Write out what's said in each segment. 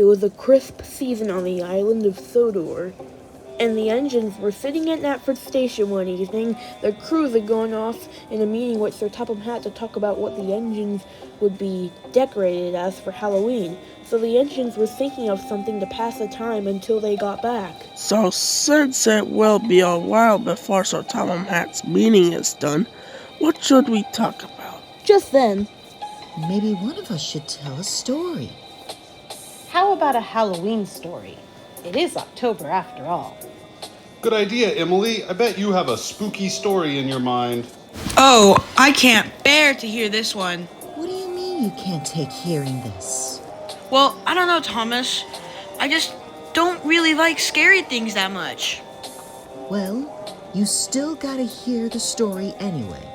It was a crisp season on the island of Sodor, and the engines were sitting at Knapford Station one evening. Their crews had gone off in a meeting with Sir Topham Hatt to talk about what the engines would be decorated as for Halloween. So the engines were thinking of something to pass the time until they got back. So since it will be a while before Sir Topham Hatt's meeting is done, what should we talk about? Just then, maybe one of us should tell a story. How about a Halloween story? It is October after all. Good idea, Emily. I bet you have a spooky story in your mind. Oh, I can't bear to hear this one. What do you mean you can't take hearing this? Well, I don't know, Thomas. I just don't really like scary things that much. Well, you still gotta hear the story anyway,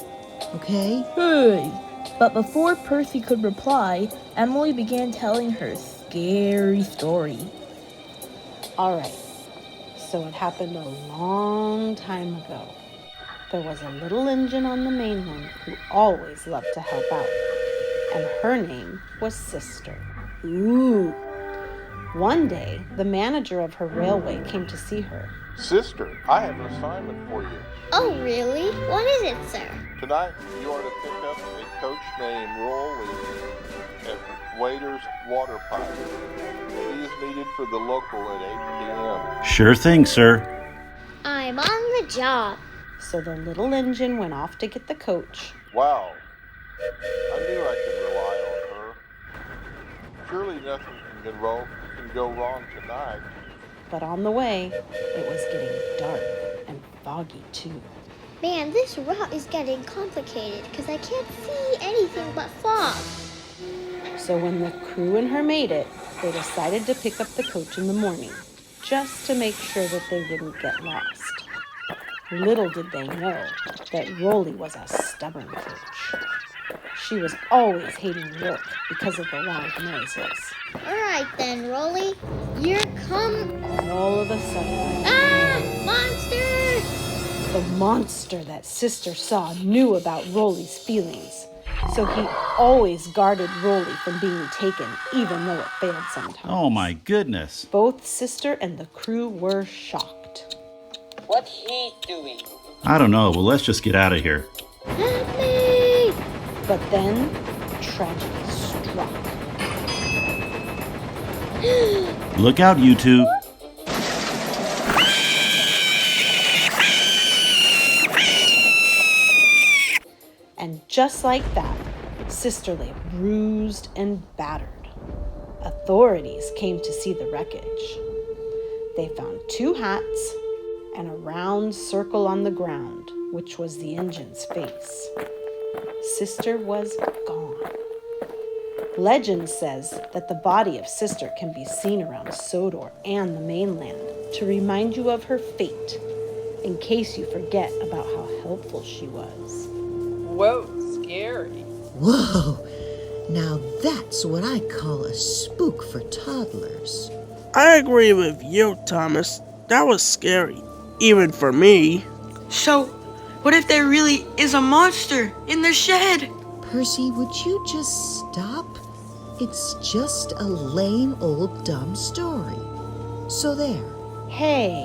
okay? hey! But before Percy could reply, Emily began telling her scary story. All right, so it happened a long time ago. There was a little engine on the mainland who always loved to help out, and her name was Sister. Ooh. One day, the manager of her railway came to see her. Sister, I have an assignment for you. Oh, really? What is it, sir? Tonight, you are to pick up a coach named Rolly at Waiter's Water Pipe. He is needed for the local at 8 p.m. Sure thing, sir. I'm on the job. So the little engine went off to get the coach. Wow. I knew I could rely on her. Surely nothing can go wrong tonight. But on the way, it was getting dark and foggy too. Man, this route is getting complicated because I can't see anything but fog. So when the crew and her made it, they decided to pick up the coach in the morning, just to make sure that they wouldn't get lost. Little did they know that Rolly was a stubborn coach. She was always hating work because of the loud noises. All right then, Rolly. Here come... All of a sudden... Ah! Monster! The monster that Sister saw knew about Rolly's feelings, so he always guarded Rolly from being taken, even though it failed sometimes. Oh my goodness. Both Sister and the crew were shocked. What's he doing? I don't know, but let's just get out of here. Help me! But then, tragedy struck. Look out, you two. And just like that, Sister lay bruised and battered. Authorities came to see the wreckage. They found 2 hats and a round circle on the ground, which was the engine's face. Sister was gone. Legend says that the body of Sister can be seen around Sodor and the mainland to remind you of her fate, in case you forget about how helpful she was. Whoa, scary. Whoa! Now that's what I call a spook for toddlers. I agree with you, Thomas. That was scary, even for me. So, what if there really is a monster in the shed? Percy, would you just stop? It's just a lame old dumb story. So there. Hey!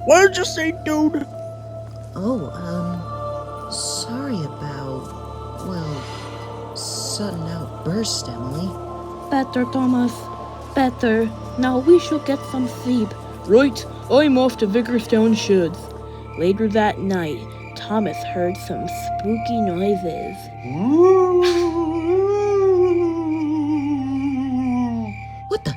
What did you say, dude? Sorry about, well, sudden outburst, Emily. Better, Thomas. Better. Now we should get some sleep. Right, I'm off to VegeTales Fan. Later that night, Thomas heard some spooky noises. What the?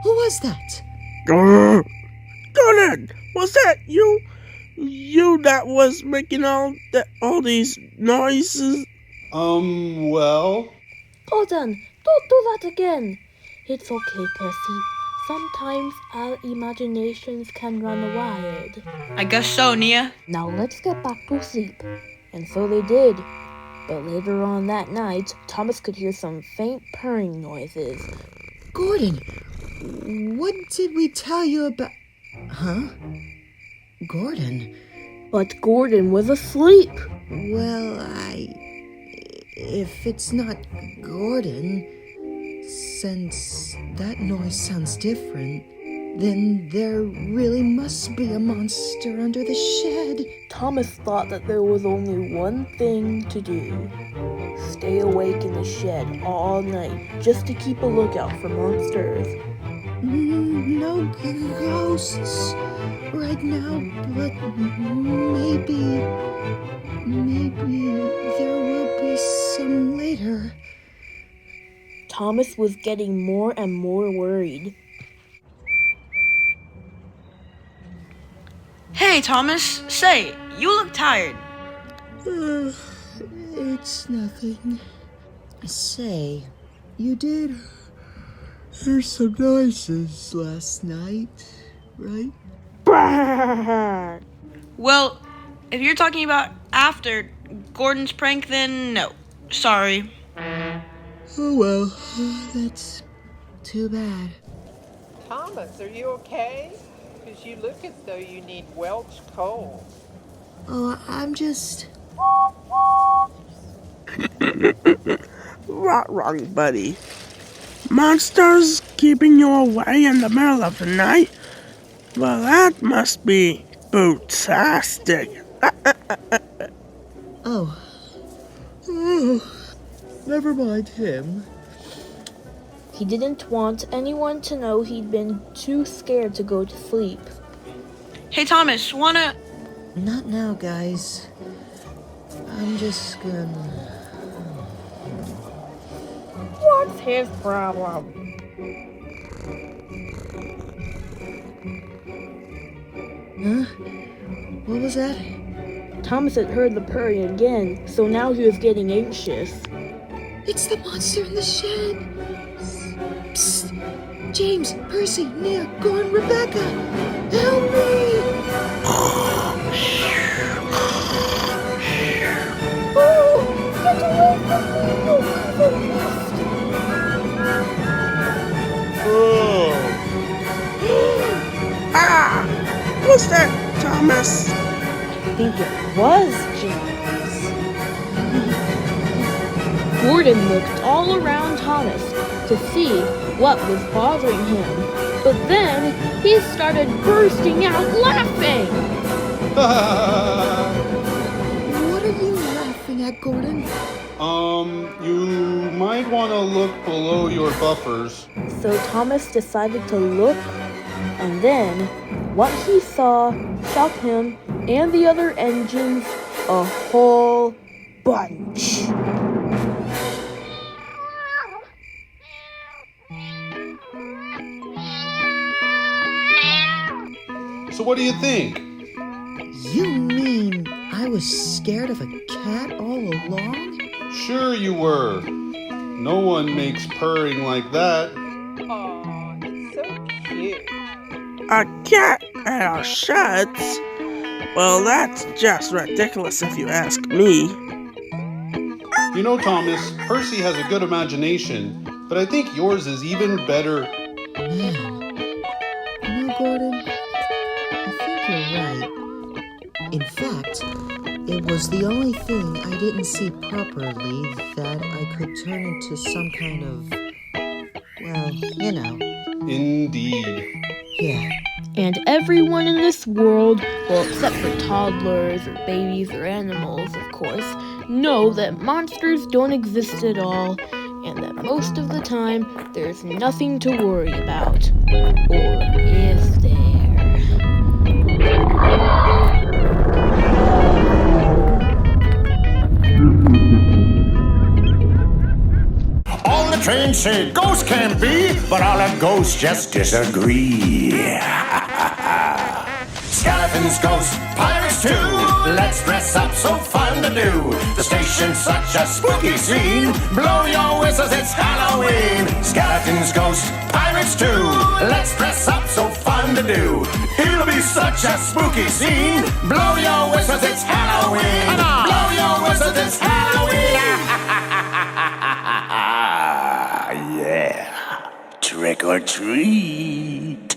Who was that? Conan, was that you? You that was making all these noises? Well? Gordon, don't do that again. It's okay, Percy. Sometimes our imaginations can run wild. I guess so, Nia. Now let's get back to sleep. And so they did. But later on that night, Thomas could hear some faint purring noises. Gordon, what did we tell you about... Huh? Gordon? But Gordon was asleep. Well, if it's not Gordon, since that noise sounds different, then there really must be a monster under the shed. Thomas thought that there was only one thing to do. Stay awake in the shed all night just to keep a lookout for monsters. No ghosts right now, but maybe there will be some later. Thomas was getting more and more worried. Hey, Thomas, say, you look tired. It's nothing. Say, you did hear some noises last night, right? Well, if you're talking about after Gordon's prank, then no. Sorry. Oh well, that's too bad. Thomas, are you okay? Because you look as though you need Welch coal. Oh, I'm just... Wrong, buddy. Monsters keeping you away in the middle of the night? Well, that must be bootastic. Oh, never mind him. He didn't want anyone to know he'd been too scared to go to sleep. Hey, Thomas, wanna... Not now, guys. I'm just gonna... What's his problem? Huh? What was that? Thomas had heard the purring again, so now he was getting anxious. It's the monster in the shed! Psst! James, Percy, Nia, Gordon, Rebecca! Help me! Oh! Get away from me! What's that, Thomas? I think it was James. Gordon looked all around Thomas to see what was bothering him, but then he started bursting out laughing. What are you laughing at, Gordon? You might want to look below your buffers. So Thomas decided to look, and then what he saw shocked him and the other engines a whole bunch. So what do you think? You mean I was scared of a cat all along? Sure you were. No one makes purring like that. Aw, it's so cute. A cat at our sheds? Well, that's just ridiculous if you ask me. You know, Thomas, Percy has a good imagination, but I think yours is even better. Man. You know, Gordon, I think you're right. In fact, it was the only thing I didn't see properly that I could turn into some kind of, well, you know. Indeed. Yeah. And everyone in this world, well, except for toddlers or babies or animals, of course, know that monsters don't exist at all, and that most of the time, there's nothing to worry about. Or is there? All the trains say ghosts can be, but all the ghosts just disagree. Skeletons, ghosts, pirates too. Let's dress up, so fun to do. The station's such a spooky scene. Blow your whistles, it's Halloween. Skeletons, ghosts, pirates too. Let's dress up, so fun to do. It'll be such a spooky scene. Blow your whistles, it's Halloween. Blow your whistles, it's Halloween. Yeah, trick or treat.